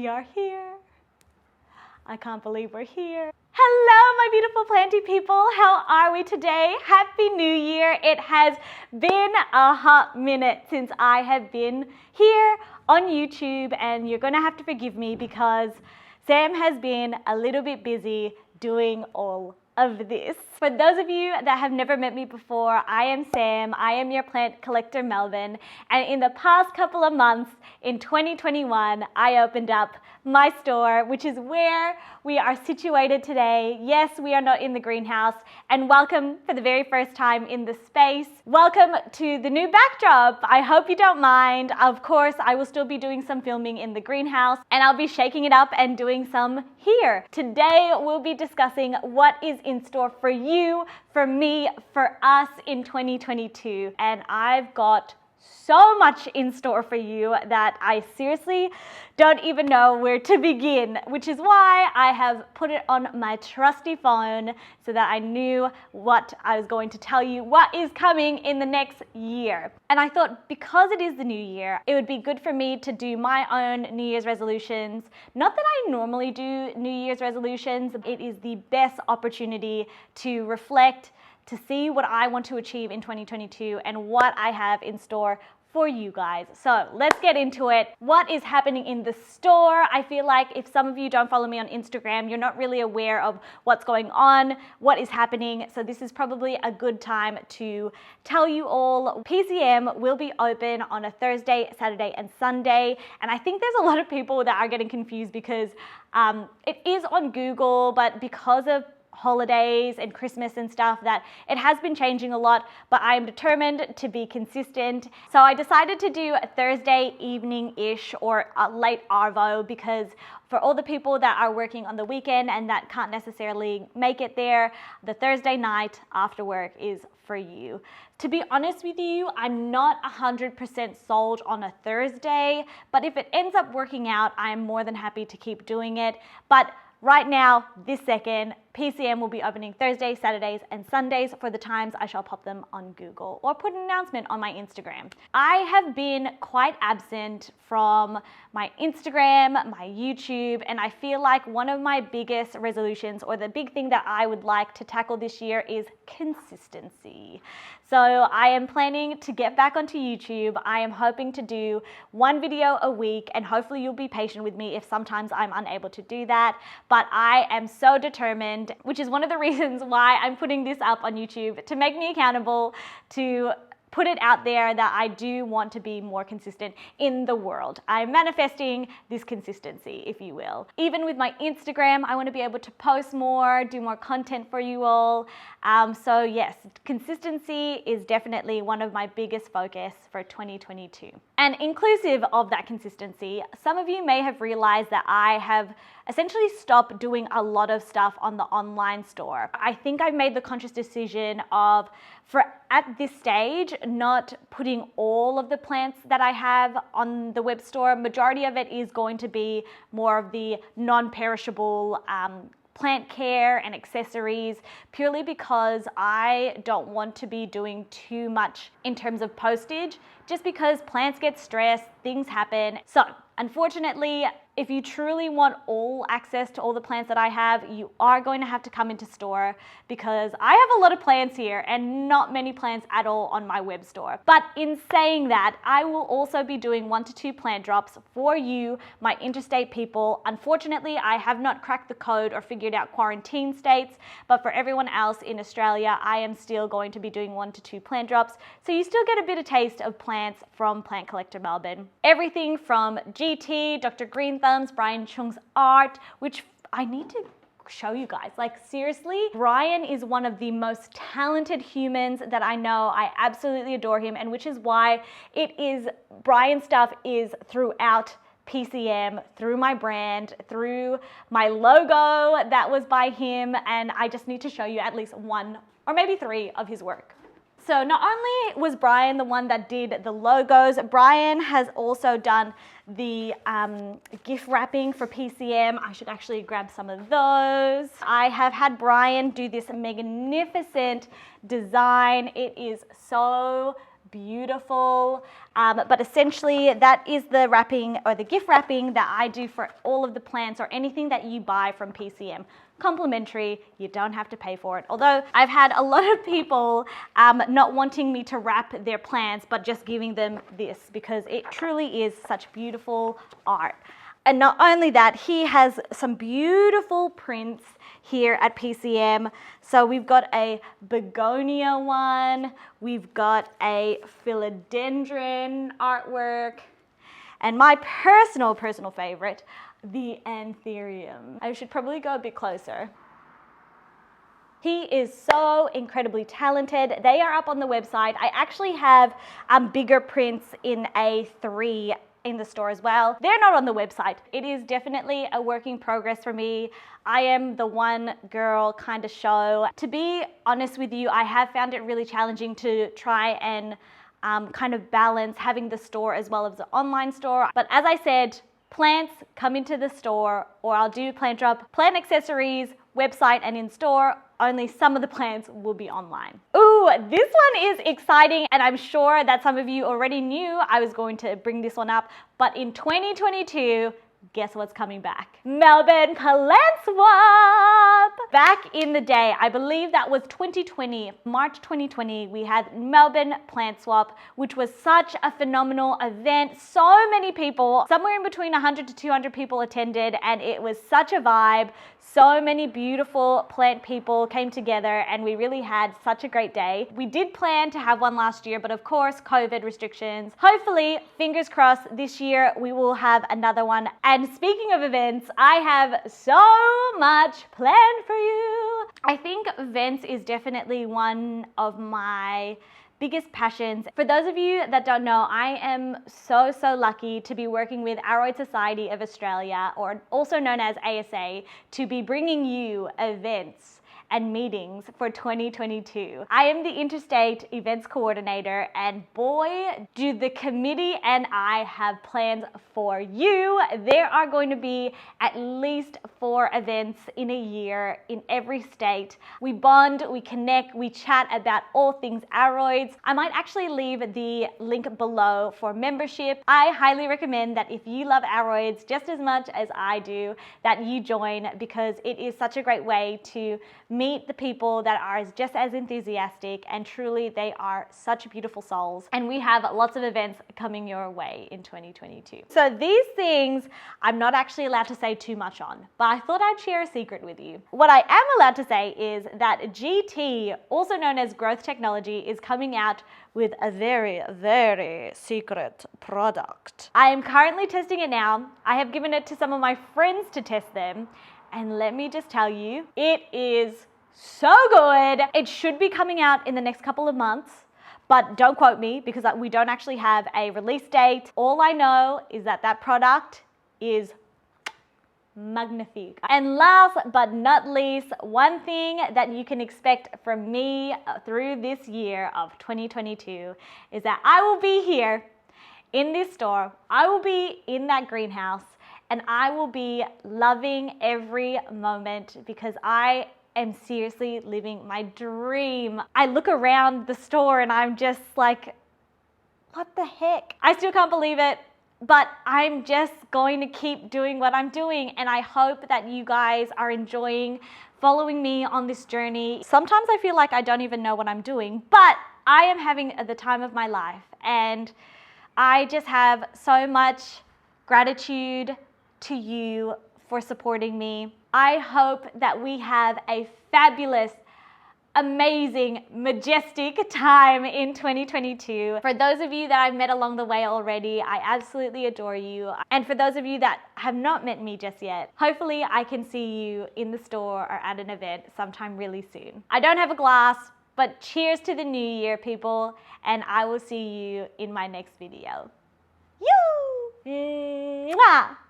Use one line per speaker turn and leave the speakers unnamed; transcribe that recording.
We are here. I can't believe we're here. Hello, my beautiful planty people. How are we today? Happy New Year. It has been a hot minute since I have been here on YouTube, and you're gonna have to forgive me because Sam has been a little bit busy doing all of this. For those of you that have never met me before, I am Sam. I am your plant collector, Melbourne. And in the past couple of months, in 2021, I opened up my store, which is where we are situated today. Yes, we are not in the greenhouse. And welcome for the very first time in the space. Welcome to the new backdrop. I hope you don't mind. Of course, I will still be doing some filming in the greenhouse, and I'll be shaking it up and doing some here. Today, we'll be discussing what is in store for you, for me, for us in 2022. And I've got so much in store for you that I seriously don't even know where to begin, which is why I have put it on my trusty phone so that I knew what I was going to tell you, what is coming in the next year. And I thought, because it is the new year, it would be good for me to do my own New Year's resolutions. Not that I normally do New Year's resolutions. It is the best opportunity to reflect, to see what I want to achieve in 2022 and what I have in store for you guys. So let's get into it. What is happening in the store? I feel like if some of you don't follow me on Instagram, you're not really aware of what's going on, what is happening. So this is probably a good time to tell you all. PCM will be open on a Thursday, Saturday, and Sunday. And I think there's a lot of people that are getting confused because it is on Google, but because of holidays and Christmas and stuff, that it has been changing a lot, but I am determined to be consistent. So I decided to do a Thursday evening-ish or a late arvo, because for all the people that are working on the weekend and that can't necessarily make it there, the Thursday night after work is for you. To be honest with you, I'm not 100% sold on a Thursday, but if it ends up working out, I'm more than happy to keep doing it. But right now, this second, PCM will be opening Thursdays, Saturdays, and Sundays. For the times, I shall pop them on Google or put an announcement on my Instagram. I have been quite absent from my Instagram, my YouTube, and I feel like one of my biggest resolutions, or the big thing that I would like to tackle this year, is consistency. So I am planning to get back onto YouTube. I am hoping to do one video a week, and hopefully you'll be patient with me if sometimes I'm unable to do that. But I am so determined, which is one of the reasons why I'm putting this up on YouTube, to make me accountable, to put it out there that I do want to be more consistent in the world. I'm manifesting this consistency, if you will. Even with my Instagram, I want to be able to post more, do more content for you all. So yes, consistency is definitely one of my biggest focus for 2022. And inclusive of that consistency, some of you may have realized that I have essentially stopped doing a lot of stuff on the online store. I think I've made the conscious decision of, for at this stage, not putting all of the plants that I have on the Webstore. Majority of it is going to be more of the non-perishable plant care and accessories, purely because I don't want to be doing too much in terms of postage, just because plants get stressed, things happen. So unfortunately, if you truly want all access to all the plants that I have, you are going to have to come into store, because I have a lot of plants here and not many plants at all on my web store. But in saying that, I will also be doing 1 to 2 plant drops for you, my interstate people. Unfortunately, I have not cracked the code or figured out quarantine states, but for everyone else in Australia, I am still going to be doing 1 to 2 plant drops. So you still get a bit of taste of plants from Plant Collector Melbourne. Everything from GT, Dr. Green Thumbs, Brian Chung's art, which I need to show you guys. Like, seriously, Brian is one of the most talented humans that I know. I absolutely adore him, and which is why Brian stuff is throughout PCM, through my brand, through my logo that was by him, and I just need to show you at least 1 or maybe 3 of his work. So not only was Brian the one that did the logos, Brian has also done the gift wrapping for PCM. I should actually grab some of those. I have had Brian do this magnificent design. It is so beautiful. But essentially that is the wrapping or the gift wrapping that I do for all of the plants or anything that you buy from PCM. Complimentary, you don't have to pay for it. Although I've had a lot of people not wanting me to wrap their plants, but just giving them this because it truly is such beautiful art. And not only that, he has some beautiful prints here at PCM. So we've got a begonia one, we've got a philodendron artwork, and my personal favorite, the Anthurium. I should probably go a bit closer. He is so incredibly talented. They are up on the website. I actually have bigger prints in A3 in the store as well. They're not on the website. It is definitely a work in progress for me. I am the one girl kind of show. To be honest with you, I have found it really challenging to try and kind of balance having the store as well as the online store. But as I said, plants come into the store, or I'll do plant drop, plant accessories, website and in store. Only some of the plants will be online. Ooh, this one is exciting, and I'm sure that some of you already knew I was going to bring this one up, but in 2022, guess what's coming back? Melbourne Plant Swap! Back in the day, I believe that was 2020, March 2020, we had Melbourne Plant Swap, which was such a phenomenal event. So many people, somewhere in between 100 to 200 people attended, and it was such a vibe. So many beautiful plant people came together and we really had such a great day. We did plan to have one last year, but of course, COVID restrictions. Hopefully, fingers crossed, this year we will have another one. And speaking of events, I have so much planned for you. I think events is definitely one of my biggest passions. For those of you that don't know, I am so lucky to be working with Aroid Society of Australia, or also known as ASA, to be bringing you events and meetings for 2022. I am the Interstate Events Coordinator, and boy, do the committee and I have plans for you. There are going to be at least 4 events in a year in every state. We bond, we connect, we chat about all things Aroids. I might actually leave the link below for membership. I highly recommend that if you love Aroids just as much as I do, that you join, because it is such a great way to meet the people that are just as enthusiastic, and truly they are such beautiful souls. And we have lots of events coming your way in 2022. So these things I'm not actually allowed to say too much on, but I thought I'd share a secret with you. What I am allowed to say is that GT, also known as Growth Technology, is coming out with a very secret product. I am currently testing it now. I have given it to some of my friends to test them, and let me just tell you, it is so good. It should be coming out in the next couple of months, but don't quote me because we don't actually have a release date. All I know is that that product is magnifique. And last but not least, one thing that you can expect from me through this year of 2022 is that I will be here in this store. I will be in that greenhouse, and I will be loving every moment because I am seriously living my dream. I look around the store and I'm just like, what the heck? I still can't believe it, but I'm just going to keep doing what I'm doing. And I hope that you guys are enjoying following me on this journey. Sometimes I feel like I don't even know what I'm doing, but I am having the time of my life. And I just have so much gratitude to you for supporting me. I hope that we have a fabulous, amazing, majestic time in 2022. For those of you that I've met along the way already, I absolutely adore you. And for those of you that have not met me just yet, hopefully I can see you in the store or at an event sometime really soon. I don't have a glass, but cheers to the new year, people, and I will see you in my next video. You! Mwah!